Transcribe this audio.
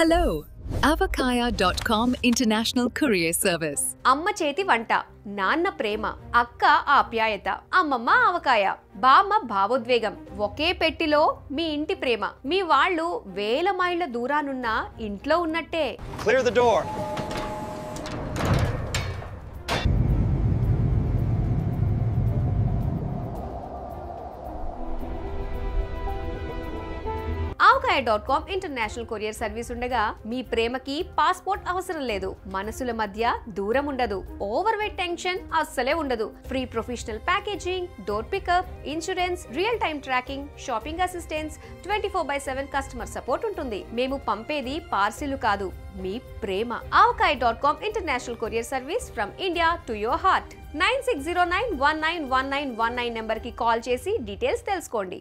Hello, avakaya.com International Courier Service. అమ్మ చేతి వంట, నాన్న ప్రేమ, అక్క ఆప్యాయత, అమ్మమ్మ ఆవకాయ, బామ్మ భావోద్వేగం. ఒకే పెట్టిలో మీ ఇంటి ప్రేమ. మీ వాళ్ళు వేల మైళ్ళ దూరానున్న ఇంట్లో ఉన్నట్టే. Clear the door. avakaya.com international courier service ఉండగా మీ ప్రేమకి పాస్పోర్ట్ అవసరం లేదు. మనసుల మధ్య దూరం ఉండదు. ఓవర్ వెయిట్ టెన్షన్ అస్సలే ఉండదు. Free professional packaging, door pickup, insurance, real time tracking, shopping assistance, 24/7 customer support ఉంటుంది. మేము పంపేది పార్సిల్ కాదు, మీ ప్రేమ. avakaya.com international courier service from India to your heart. 9609191919 number కి కాల్ చేసి డీటెయిల్స్ తెలుసుకోండి.